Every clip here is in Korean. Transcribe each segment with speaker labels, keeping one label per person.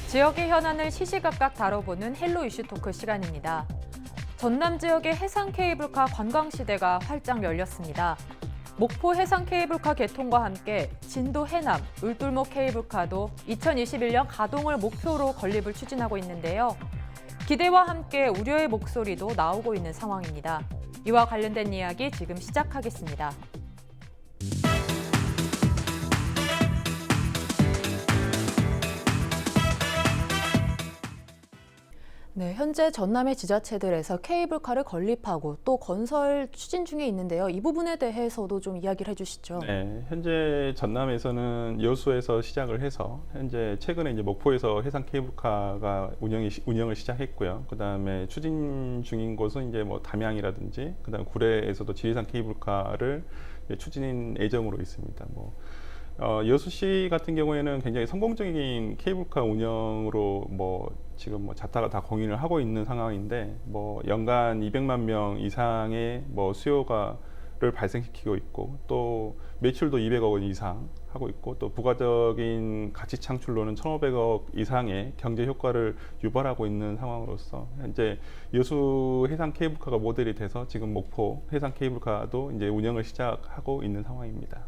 Speaker 1: 지역의 현안을 시시각각 다뤄보는 헬로 이슈 토크 시간입니다. 전남 지역의 해상 케이블카 관광 시대가 활짝 열렸습니다. 목포 해상 케이블카 개통과 함께 진도 해남, 울돌목 케이블카도 2021년 가동을 목표로 건립을 추진하고 있는데요. 기대와 함께 우려의 목소리도 나오고 있는 상황입니다. 이와 관련된 이야기 지금 시작하겠습니다. 네, 현재 전남의 지자체들에서 케이블카를 건립하고 또 건설 추진 중에 있는데요. 이 부분에 대해서도 좀 이야기를 해주시죠.
Speaker 2: 네, 현재 전남에서는 여수에서 시작을 해서 현재 최근에 이제 목포에서 해상 케이블카가 운영을 시작했고요. 그다음에 추진 중인 곳은 이제 뭐 담양이라든지 그다음 구례에서도 지해상 케이블카를 추진 예정으로 있습니다. 여수시 같은 경우에는 굉장히 성공적인 케이블카 운영으로 지금 자타가 다 공인을 하고 있는 상황인데 연간 200만 명 이상의 수요가를 발생시키고 있고 또 매출도 200억 원 이상 하고 있고 또 부가적인 가치 창출로는 1,500억 이상의 경제 효과를 유발하고 있는 상황으로서 현재 여수 해상 케이블카가 모델이 돼서 지금 목포 해상 케이블카도 이제 운영을 시작하고 있는 상황입니다.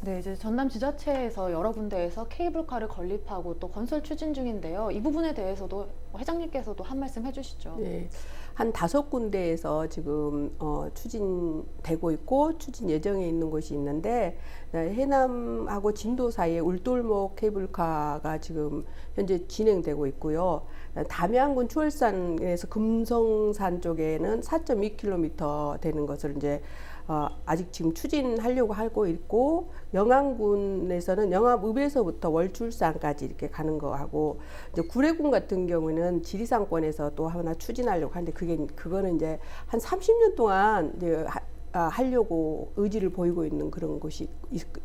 Speaker 1: 네, 이제 전남 지자체에서 여러 군데에서 케이블카를 건립하고 또 건설 추진 중인데요. 이 부분에 대해서도 회장님께서도 한 말씀 해주시죠.
Speaker 3: 네, 한 5군데에서 지금 추진되고 있고 추진 예정에 있는 곳이 있는데 해남하고 진도 사이에 울돌목 케이블카가 지금 현재 진행되고 있고요. 담양군 추월산에서 금성산 쪽에는 4.2km 되는 것을 이제 아직 지금 추진하려고 하고 있고 영암군에서는 영암읍에서부터 월출산까지 이렇게 가는 거하고 이제 구례군 같은 경우는 지리산권에서 또 하나 추진하려고 하는데 그거는 이제 한 30년 동안 이제 하려고 의지를 보이고 있는 그런 곳이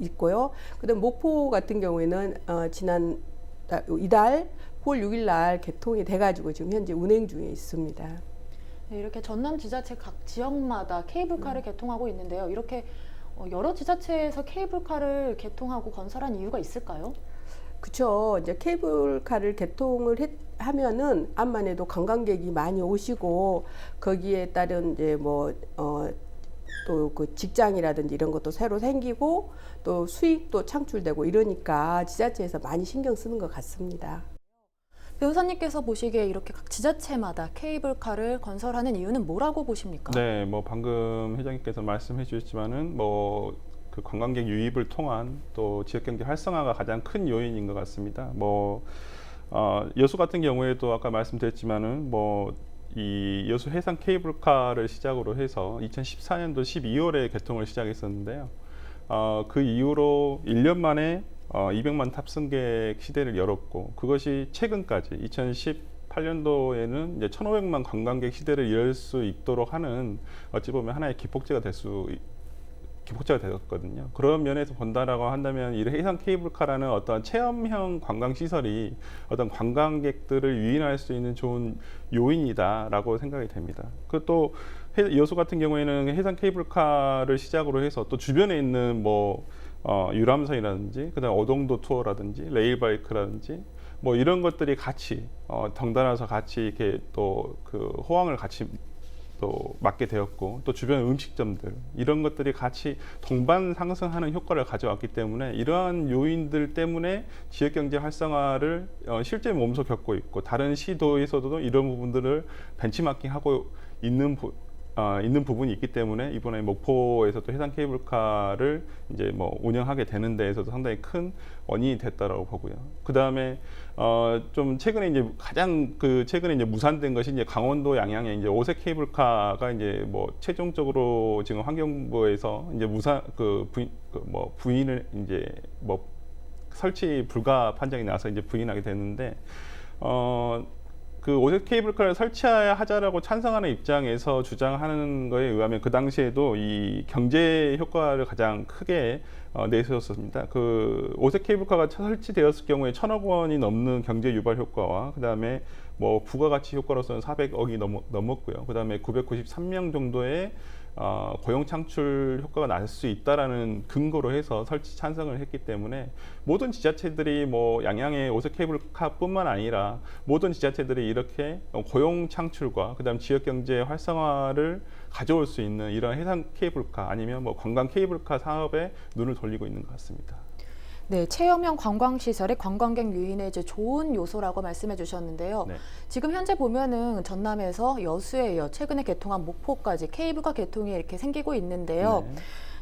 Speaker 3: 있고요. 그다음 목포 같은 경우에는 지난 이달 9월 6일 날 개통이 돼가지고 지금 현재 운행 중에 있습니다.
Speaker 1: 네, 이렇게 전남 지자체 각 지역마다 케이블카를 개통하고 있는데요. 이렇게 여러 지자체에서 케이블카를 개통하고 건설한 이유가 있을까요?
Speaker 3: 그렇죠. 이제 케이블카를 개통을 하면은 암만 해도 관광객이 많이 오시고 거기에 따른 이제 또 그 직장이라든지 이런 것도 새로 생기고 또 수익도 창출되고 이러니까 지자체에서 많이 신경 쓰는 것 같습니다.
Speaker 1: 변호사님께서 보시기에 이렇게 각 지자체마다 케이블카를 건설하는 이유는 뭐라고 보십니까?
Speaker 2: 네, 방금 회장님께서 말씀해 주셨지만은 그 관광객 유입을 통한 또 지역 경제 활성화가 가장 큰 요인인 것 같습니다. 여수 같은 경우에도 아까 말씀드렸지만은 이 여수 해상 케이블카를 시작으로 해서 2014년도 12월에 개통을 시작했었는데요. 그 이후로 1년 만에 200만 탑승객 시대를 열었고 그것이 최근까지 2018년도에는 이제 1,500만 관광객 시대를 열 수 있도록 하는 어찌 보면 하나의 기폭제가 되었거든요. 그런 면에서 본다라고 한다면 이 해상 케이블카라는 어떤 체험형 관광 시설이 어떤 관광객들을 유인할 수 있는 좋은 요인이다라고 생각이 됩니다. 그 또 여수 같은 경우에는 해상 케이블카를 시작으로 해서 또 주변에 있는 유람선이라든지 그다음 오동도 투어라든지 레일바이크라든지 이런 것들이 같이 덩달아서 같이 이렇게 또 그 호황을 같이 또 맞게 되었고 또 주변 음식점들 이런 것들이 같이 동반 상승하는 효과를 가져왔기 때문에 이러한 요인들 때문에 지역 경제 활성화를 실제 몸소 겪고 있고 다른 시도에서도 이런 부분들을 벤치마킹하고 있는 부분이 있기 때문에 이번에 목포에서도 해상 케이블카를 이제 운영하게 되는 데에서도 상당히 큰 원인이 됐다라고 보고요. 그 다음에 좀 최근에 이제 최근에 이제 무산된 것이 이제 강원도 양양에 이제 오색 케이블카가 이제 최종적으로 지금 환경부에서 이제 부인을 이제 설치 불가 판정이 나서 이제 부인하게 됐는데 그 오색 케이블카를 설치하자라고 찬성하는 입장에서 주장하는 거에 의하면 그 당시에도 이 경제 효과를 가장 크게 내세웠습니다. 그 오색 케이블카가 설치되었을 경우에 1,000억 원이 넘는 경제 유발 효과와 그 다음에 부가가치 효과로서는 400억이 넘었고요. 그 다음에 993명 정도의 고용 창출 효과가 날 수 있다라는 근거로 해서 설치 찬성을 했기 때문에 모든 지자체들이 뭐 양양의 오색 케이블카뿐만 아니라 모든 지자체들이 이렇게 고용 창출과 그다음 지역 경제 활성화를 가져올 수 있는 이런 해상 케이블카 아니면 뭐 관광 케이블카 사업에 눈을 돌리고 있는 것 같습니다.
Speaker 1: 네, 체험형 관광시설이 관광객 유인에 이제 좋은 요소라고 말씀해 주셨는데요.
Speaker 2: 네.
Speaker 1: 지금 현재 보면은 전남에서 여수에 이어 최근에 개통한 목포까지 케이블카 개통이 이렇게 생기고 있는데요.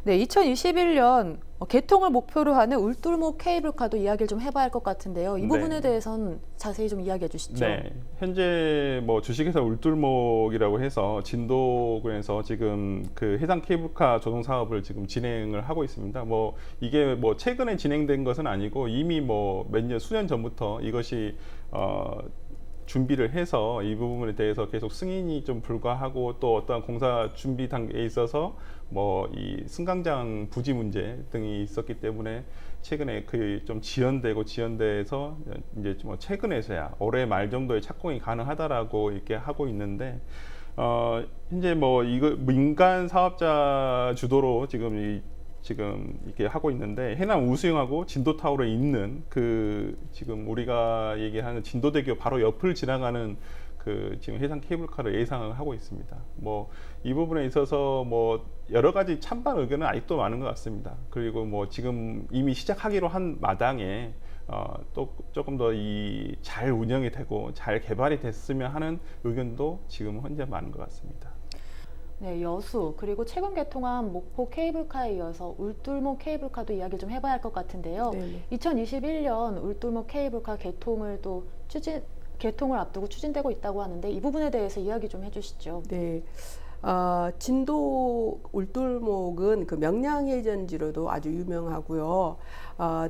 Speaker 1: 네, 2021년 개통을 목표로 하는 울돌목 케이블카도 이야기를 좀 해봐야 할 것 같은데요. 이 부분에 대해서는 자세히 좀 이야기해 주시죠.
Speaker 2: 네, 현재 뭐 주식회사 울돌목이라고 해서 진도군에서 지금 그 해상 케이블카 조성 사업을 지금 진행을 하고 있습니다. 뭐 이게 뭐 최근에 진행된 것은 아니고 이미 뭐 몇 년, 수년 전부터 이것이 준비를 해서 이 부분에 대해서 계속 승인이 좀 불가하고 또 어떠한 공사 준비 단계에 있어서 뭐 이 승강장 부지 문제 등이 있었기 때문에 최근에 그 좀 지연돼서 이제 뭐 최근에서야 올해 말 정도에 착공이 가능하다라고 이렇게 하고 있는데 현재 뭐 이거 민간 사업자 주도로 지금 이렇게 하고 있는데 해남 우수영하고 진도타워에 있는 그 지금 우리가 얘기하는 진도대교 바로 옆을 지나가는 그 지금 해상 케이블카를 예상을 하고 있습니다. 뭐 이 부분에 있어서 뭐 여러 가지 찬반 의견은 아직도 많은 것 같습니다. 그리고 뭐 지금 이미 시작하기로 한 마당에 또 조금 더 이 잘 운영이 되고 잘 개발이 됐으면 하는 의견도 지금 현재 많은 것 같습니다.
Speaker 1: 네, 여수 그리고 최근 개통한 목포 케이블카에 이어서 울돌목 케이블카도 이야기 좀 해봐야 할 것 같은데요.
Speaker 3: 네네.
Speaker 1: 2021년 울돌목 케이블카 개통을 앞두고 추진되고 있다고 하는데 이 부분에 대해서 이야기 좀 해주시죠.
Speaker 3: 네. 진도 울돌목은 그 명량해전지로도 아주 유명하고요.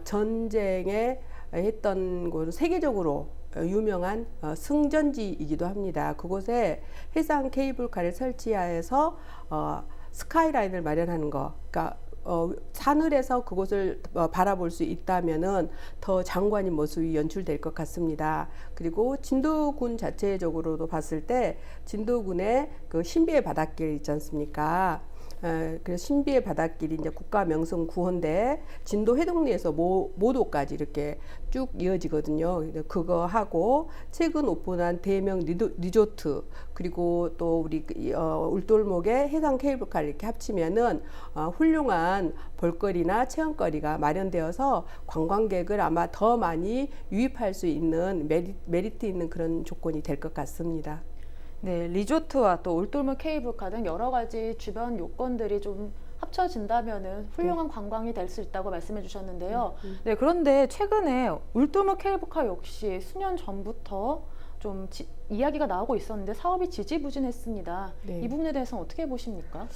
Speaker 3: 전쟁에 했던 곳은 세계적으로 유명한 승전지이기도 합니다. 그곳에 해상 케이블카를 설치하여서 스카이라인을 마련하는 거, 그러니까 하늘에서 그곳을 바라볼 수 있다면은 더 장관인 모습이 연출될 것 같습니다. 그리고 진도군 자체적으로도 봤을 때 진도군의 그 신비의 바닷길 있지 않습니까? 그래서 신비의 바닷길이 이제 국가명胜구원대 진도 해동리에서 모도까지 이렇게 쭉 이어지거든요. 그거 하고 최근 오픈한 대명 리조트 그리고 또 우리 울돌목의 해상 케이블카를 이렇게 합치면은 훌륭한 볼거리나 체험거리가 마련되어서 관광객을 아마 더 많이 유입할 수 있는 메리트 있는 그런 조건이 될 것 같습니다.
Speaker 1: 네, 리조트와 또 울돌목 케이블카 등 여러 가지 주변 요건들이 좀 합쳐진다면은 훌륭한 관광이 될 수 있다고 말씀해 주셨는데요. 네, 그런데 최근에 울돌목 케이블카 역시 수년 전부터 좀 이야기가 나오고 있었는데 사업이 지지부진했습니다.
Speaker 3: 네.
Speaker 1: 이 부분에 대해서는 어떻게 보십니까?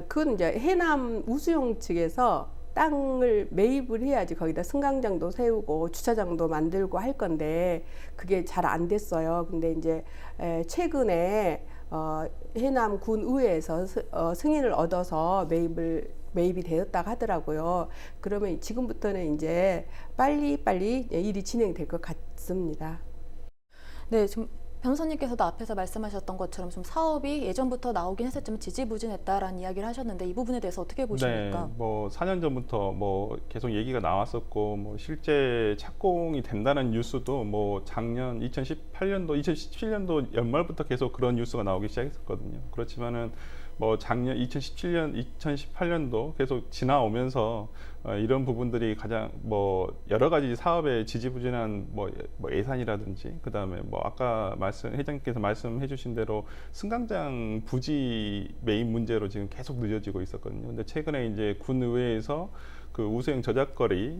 Speaker 3: 그건 이제 해남 우수용 측에서 땅을 매입을 해야지 거기다 승강장도 세우고 주차장도 만들고 할 건데 그게 잘 안 됐어요. 근데 이제 최근에 해남 군의회에서 승인을 얻어서 매입이 되었다고 하더라고요. 그러면 지금부터는 이제 빨리 일이 진행될 것 같습니다.
Speaker 1: 네, 지금 변호사님께서도 앞에서 말씀하셨던 것처럼 좀 사업이 예전부터 나오긴 했었지만 지지부진했다라는 이야기를 하셨는데 이 부분에 대해서 어떻게 보십니까?
Speaker 2: 네, 뭐 4년 전부터 뭐 계속 얘기가 나왔었고 뭐 실제 착공이 된다는 뉴스도 뭐 작년 2017년도 연말부터 계속 그런 뉴스가 나오기 시작했었거든요. 그렇지만은 뭐 작년 2018년도 계속 지나오면서 이런 부분들이 가장 뭐 여러 가지 사업의 지지부진한 뭐 예산이라든지 그다음에 뭐 아까 회장님께서 말씀해주신 대로 승강장 부지 매입 문제로 지금 계속 늦어지고 있었거든요. 근데 최근에 이제 군의회에서 그 우수형 저작거리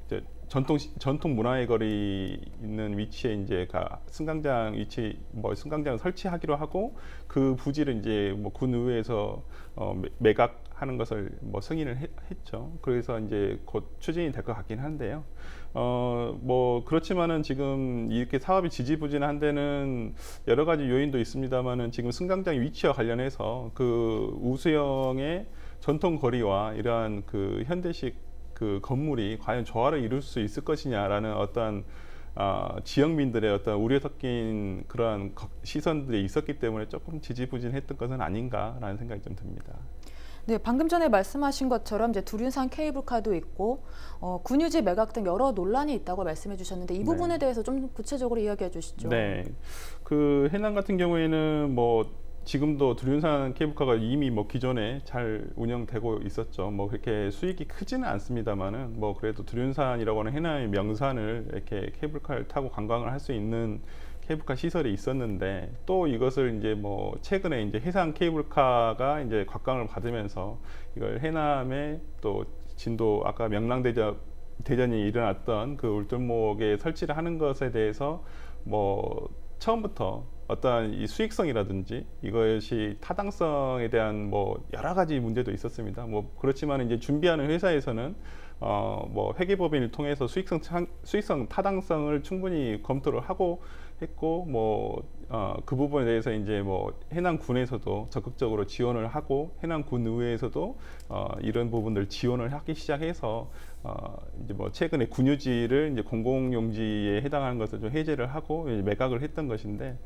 Speaker 2: 이제 전통 문화의 거리 있는 위치에 이제 승강장 위치 승강장을 설치하기로 하고 그 부지를 이제 뭐 군의회에서 매각하는 것을 뭐 승인을 했죠. 그래서 이제 곧 추진이 될 것 같긴 한데요. 뭐 그렇지만은 지금 이렇게 사업이 지지부진한 데는 여러 가지 요인도 있습니다만은 지금 승강장 위치와 관련해서 그 우수형의 전통 거리와 이러한 그 현대식 그 건물이 과연 조화를 이룰 수 있을 것이냐라는 어떠한 지역민들의 어떤 우려 섞인 그러한 시선들이 있었기 때문에 조금 지지부진했던 것은 아닌가라는 생각이 좀 듭니다.
Speaker 1: 네, 방금 전에 말씀하신 것처럼 이제 두륜산 케이블카도 있고 군유지 매각 등 여러 논란이 있다고 말씀해 주셨는데 이 부분에
Speaker 2: 네.
Speaker 1: 대해서 좀 구체적으로 이야기해 주시죠.
Speaker 2: 네, 그 해남 같은 경우에는 뭐 지금도 두륜산 케이블카가 이미 뭐 기존에 잘 운영되고 있었죠. 뭐 그렇게 수익이 크지는 않습니다만은 뭐 그래도 두륜산이라고 하는 해남의 명산을 이렇게 케이블카를 타고 관광을 할 수 있는 케이블카 시설이 있었는데 또 이것을 이제 뭐 최근에 이제 해상 케이블카가 이제 곽광을 받으면서 이걸 해남에 또 진도 아까 대전이 일어났던 그 울돌목에 설치를 하는 것에 대해서 뭐 처음부터 어떠한 이 수익성이라든지 이것이 타당성에 대한 뭐 여러 가지 문제도 있었습니다. 뭐 그렇지만 이제 준비하는 회사에서는 뭐 회계법인을 통해서 수익성 타당성을 충분히 검토를 하고 했고 뭐 그 부분에 대해서 이제 뭐 해남군에서도 적극적으로 지원을 하고 해남군 의회에서도 이런 부분들 지원을 하기 시작해서 이제 뭐 최근에 군유지를 이제 공공용지에 해당하는 것을 좀 해제를 하고 매각을 했던 것인데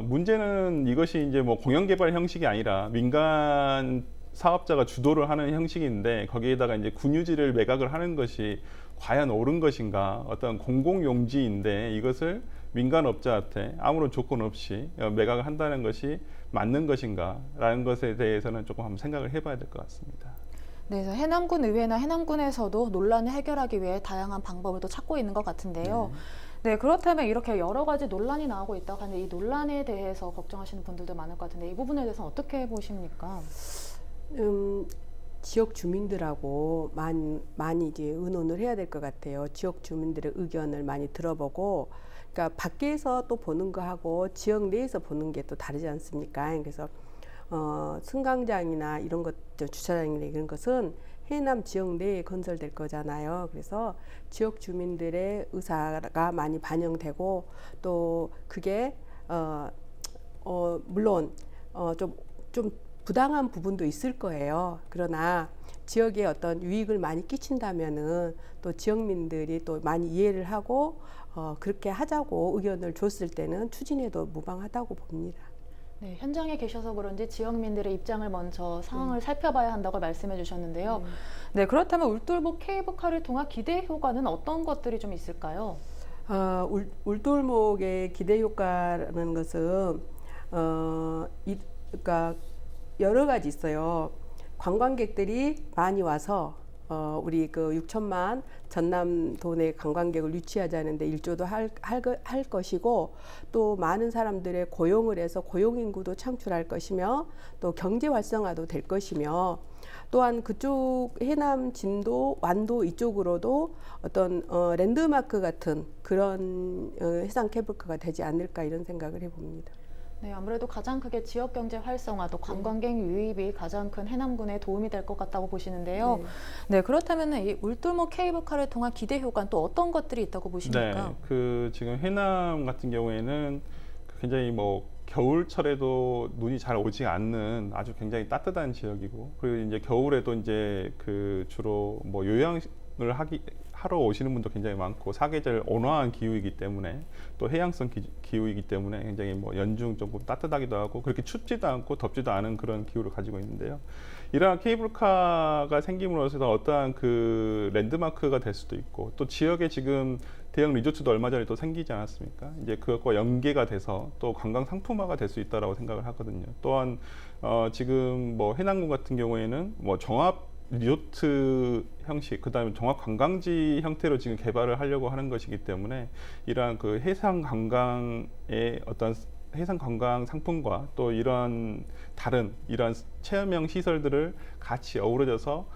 Speaker 2: 문제는 이것이 이제 뭐 공영개발 형식이 아니라 민간 사업자가 주도를 하는 형식인데 거기에다가 이제 군유지를 매각을 하는 것이 과연 옳은 것인가? 어떤 공공용지인데 이것을 민간업자한테 아무런 조건 없이 매각을 한다는 것이 맞는 것인가라는 것에 대해서는 조금 한번 생각을 해봐야 될 것 같습니다.
Speaker 1: 네, 그래서 해남군 의회나 해남군에서도 논란을 해결하기 위해 다양한 방법을 또 찾고 있는 것 같은데요. 네, 그렇다면 이렇게 여러 가지 논란이 나오고 있다고 하는데 이 논란에 대해서 걱정하시는 분들도 많을 것 같은데 이 부분에 대해서는 어떻게 보십니까?
Speaker 3: 지역 주민들하고 많이 이제 의논을 해야 될 것 같아요. 지역 주민들의 의견을 많이 들어보고, 그러니까 밖에서 또 보는 거하고 지역 내에서 보는 게 또 다르지 않습니까? 그래서 승강장이나 이런 것, 주차장이나 이런 것은 해남 지역 내에 건설될 거잖아요. 그래서 지역 주민들의 의사가 많이 반영되고 또 그게 물론 좀 부당한 부분도 있을 거예요. 그러나 지역에 어떤 유익을 많이 끼친다면은 또 지역민들이 또 많이 이해를 하고 그렇게 하자고 의견을 줬을 때는 추진해도 무방하다고 봅니다.
Speaker 1: 네, 현장에 계셔서 그런지 지역민들의 입장을 먼저 상황을 살펴봐야 한다고 말씀해 주셨는데요. 네, 그렇다면 울돌목 케이블카를 통한 기대 효과는 어떤 것들이 좀 있을까요?
Speaker 3: 울돌목의 기대 효과라는 것은 그러니까 여러 가지 있어요. 관광객들이 많이 와서 우리 그 6천만 전남도 내 관광객을 유치하자는데 일조도 할 것이고 또 많은 사람들의 고용을 해서 고용 인구도 창출할 것이며 또 경제 활성화도 될 것이며 또한 그쪽 해남, 진도, 완도 이쪽으로도 어떤 랜드마크 같은 그런 해상 케이블카가 되지 않을까 이런 생각을 해봅니다.
Speaker 1: 네, 아무래도 가장 크게 지역 경제 활성화, 또 관광객 유입이 가장 큰 해남군에 도움이 될 것 같다고 보시는데요. 네, 그렇다면 이 울돌목 케이블카를 통한 기대 효과는 또 어떤 것들이 있다고 보십니까?
Speaker 2: 네, 그 지금 해남 같은 경우에는 굉장히 뭐 겨울철에도 눈이 잘 오지 않는 아주 굉장히 따뜻한 지역이고 그리고 이제 겨울에도 이제 그 주로 뭐 요양을 하러 오시는 분도 굉장히 많고 사계절 온화한 기후이기 때문에 또 해양성 기후이기 때문에 굉장히 뭐 연중 조금 따뜻하기도 하고 그렇게 춥지도 않고 덥지도 않은 그런 기후를 가지고 있는데요. 이러한 케이블카가 생김으로써 어떠한 그 랜드마크가 될 수도 있고 또 지역에 지금 대형 리조트도 얼마 전에 또 생기지 않았습니까? 이제 그것과 연계가 돼서 또 관광 상품화가 될 수 있다라고 생각을 하거든요. 또한 지금 뭐 해남군 같은 경우에는 뭐 종합 리조트 형식, 그다음에 종합 관광지 형태로 지금 개발을 하려고 하는 것이기 때문에 이러한 그 해상 관광의 어떤 해상 관광 상품과 또 이런 다른 이러한 체험형 시설들을 같이 어우러져서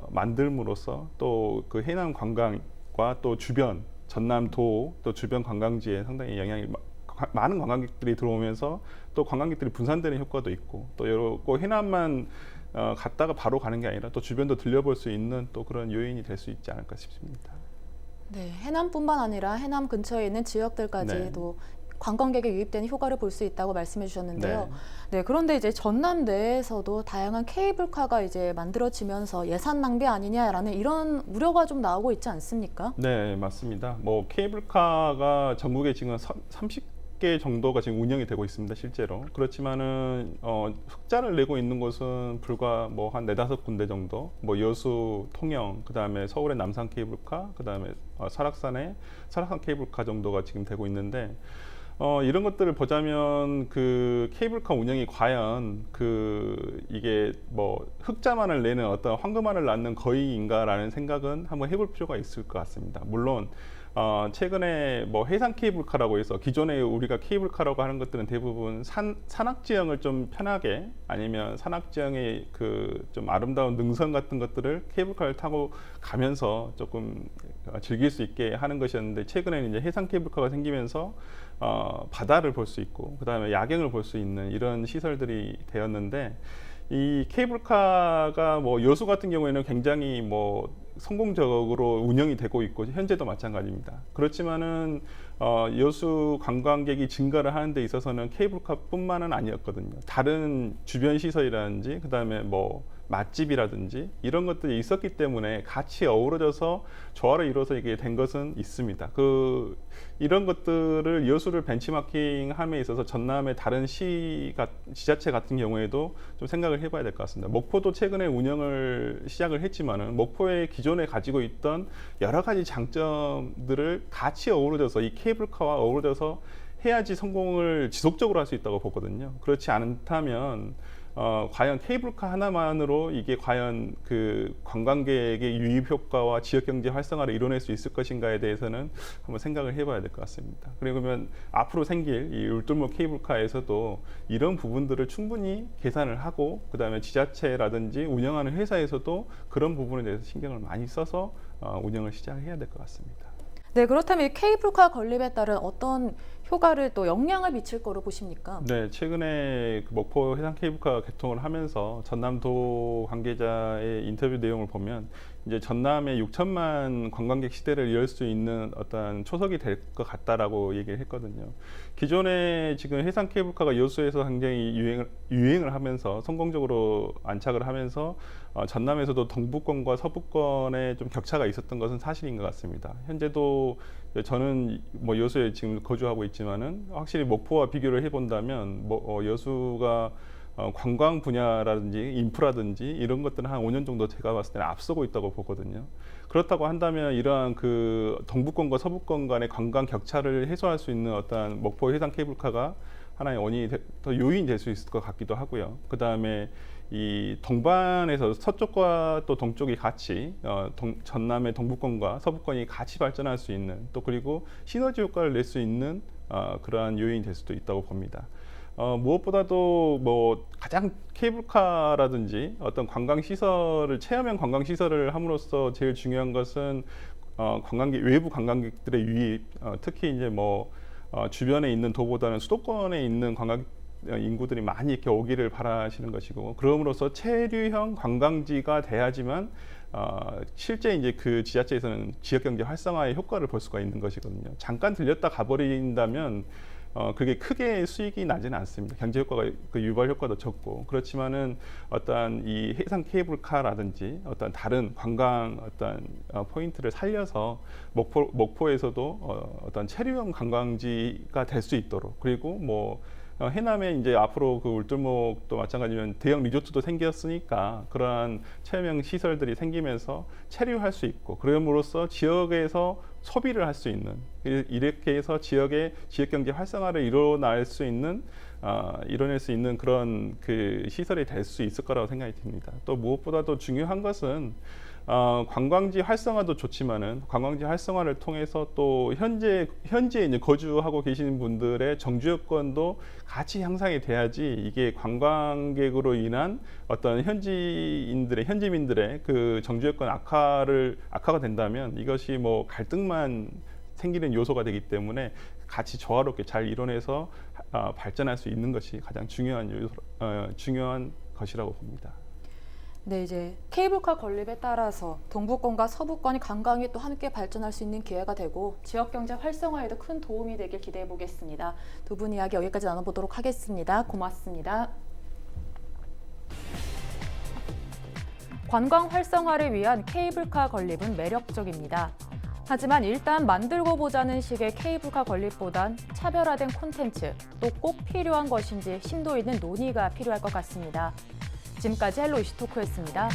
Speaker 2: 만들므로써 또 그 해남 관광과 또 주변 전남도 또 주변 관광지에 상당히 영향이 많은 관광객들이 들어오면서 또 관광객들이 분산되는 효과도 있고 또 여러 해남만 갔다가 바로 가는 게 아니라 또 주변도 들려볼 수 있는 또 그런 요인이 될 수 있지 않을까 싶습니다.
Speaker 1: 네, 해남뿐만 아니라 해남 근처에 있는 지역들까지도
Speaker 4: 관광객에 유입되는 효과를 볼 수 있다고 말씀해 주셨는데요.
Speaker 2: 네.
Speaker 4: 네, 그런데 이제 전남 내에서도 다양한 케이블카가 이제 만들어지면서 예산 낭비 아니냐라는 이런 우려가 좀 나오고 있지 않습니까?
Speaker 2: 네, 맞습니다. 뭐 케이블카가 전국에 지금 30개 정도가 지금 운영이 되고 있습니다, 실제로. 그렇지만은 흑자를 내고 있는 곳은 불과 뭐 한 4-5군데 정도. 뭐 여수, 통영, 그다음에 서울의 남산 케이블카, 그다음에 설악산의 설악산 케이블카 정도가 지금 되고 있는데 이런 것들을 보자면 그 케이블카 운영이 과연 이게 뭐 흑자만을 내는 어떤 황금알을 낳는 거위인가라는 생각은 한번 해볼 필요가 있을 것 같습니다. 물론 최근에 뭐 해상 케이블카라고 해서 기존에 우리가 케이블카라고 하는 것들은 대부분 산악지형을 좀 편하게 아니면 산악지형의 그 좀 아름다운 능선 같은 것들을 케이블카를 타고 가면서 조금 즐길 수 있게 하는 것이었는데 최근에는 이제 해상 케이블카가 생기면서 바다를 볼 수 있고 그다음에 야경을 볼 수 있는 이런 시설들이 되었는데 이 케이블카가 뭐 여수 같은 경우에는 굉장히 뭐 성공적으로 운영이 되고 있고 현재도 마찬가지입니다. 그렇지만은 여수 관광객이 증가를 하는 데 있어서는 케이블카뿐만은 아니었거든요. 다른 주변 시설이라든지 그다음에 뭐 맛집이라든지 이런 것들이 있었기 때문에 같이 어우러져서 조화를 이루어서 이게 된 것은 있습니다. 이런 것들을 여수를 벤치마킹함에 있어서 전남의 다른 지자체 같은 경우에도 좀 생각을 해봐야 될 것 같습니다. 목포도 최근에 운영을 시작을 했지만은 목포의 기존에 가지고 있던 여러 가지 장점들을 같이 어우러져서 이 케이블카와 어우러져서 해야지 성공을 지속적으로 할 수 있다고 보거든요. 그렇지 않다면 과연 케이블카 하나만으로 이게 과연 그 관광객의 유입 효과와 지역 경제 활성화를 이뤄낼 수 있을 것인가에 대해서는 한번 생각을 해봐야 될 것 같습니다. 그러면 앞으로 생길 이 울돌목 케이블카에서도 이런 부분들을 충분히 계산을 하고 그다음에 지자체라든지 운영하는 회사에서도 그런 부분에 대해서 신경을 많이 써서 운영을 시작해야 될 것 같습니다.
Speaker 4: 네, 그렇다면 이 케이블카 건립에 따른 어떤 효과를 또 영향을 미칠 거로 보십니까?
Speaker 2: 네, 최근에 그 목포 해상 케이블카 개통을 하면서 전남도 관계자의 인터뷰 내용을 보면 이제 전남에 6천만 관광객 시대를 열 수 있는 어떤 초석이 될 것 같다라고 얘기를 했거든요. 기존에 지금 해상 케이블카가 여수에서 굉장히 유행을 하면서 성공적으로 안착을 하면서 전남에서도 동부권과 서부권에 좀 격차가 있었던 것은 사실인 것 같습니다. 현재도 저는 뭐 여수에 지금 거주하고 있지만은 확실히 목포와 비교를 해본다면 여수가 관광 분야라든지 인프라든지 이런 것들은 한 5년 정도 제가 봤을 때는 앞서고 있다고 보거든요. 그렇다고 한다면 이러한 그 동부권과 서부권 간의 관광 격차를 해소할 수 있는 어떤 목포 해상 케이블카가 하나의 원인이 더 요인이 될 수 있을 것 같기도 하고요. 그 다음에 이 동반에서 서쪽과 또 동쪽이 같이 전남의 동부권과 서부권이 같이 발전할 수 있는 또 그리고 시너지 효과를 낼 수 있는 그러한 요인이 될 수도 있다고 봅니다. 무엇보다도 뭐 가장 케이블카라든지 어떤 관광 시설을 체험형 관광 시설을 함으로써 제일 중요한 것은 외부 관광객들의 유입, 특히 이제 뭐 주변에 있는 도보다는 수도권에 있는 관광 인구들이 많이 이렇게 오기를 바라시는 것이고 그럼으로써 체류형 관광지가 돼야지만 실제 이제 그 지자체에서는 지역 경제 활성화의 효과를 볼 수가 있는 것이거든요. 잠깐 들렸다 가버린다면 그게 크게 수익이 나지는 않습니다. 경제 효과가 그 유발 효과도 적고 그렇지만은 어떤 이 해상 케이블카라든지 어떤 다른 관광 어떤 포인트를 살려서 목포에서도 어떤 체류형 관광지가 될 수 있도록 그리고 뭐 해남에 이제 앞으로 그 울돌목도 마찬가지면 대형 리조트도 생겼으니까 그러한 체험형 시설들이 생기면서 체류할 수 있고 그럼으로써 지역에서 소비를 할 수 있는 이렇게 해서 지역 경제 활성화를 이뤄낼 수 있는 그런 그 시설이 될 수 있을 거라고 생각이 듭니다. 또 무엇보다도 중요한 것은 관광지 활성화도 좋지만은 관광지 활성화를 통해서 또 현재 이제 거주하고 계시는 분들의 정주 여건도 같이 향상이 돼야지 이게 관광객으로 인한 어떤 현지민들의 그 정주 여건 악화가 된다면 이것이 뭐 갈등만 생기는 요소가 되기 때문에 같이 조화롭게 잘 이뤄내서 발전할 수 있는 것이 가장 중요한 것이라고 봅니다.
Speaker 4: 네, 이제 케이블카 건립에 따라서 동부권과 서부권이 관광이 또 함께 발전할 수 있는 기회가 되고 지역 경제 활성화에도 큰 도움이 되길 기대해 보겠습니다. 두 분 이야기 여기까지 나눠보도록 하겠습니다. 고맙습니다.
Speaker 1: 관광 활성화를 위한 케이블카 건립은 매력적입니다. 하지만 일단 만들고 보자는 식의 케이블카 건립보단 차별화된 콘텐츠, 또 꼭 필요한 것인지 심도 있는 논의가 필요할 것 같습니다. 지금까지 헬로 이슈토크였습니다.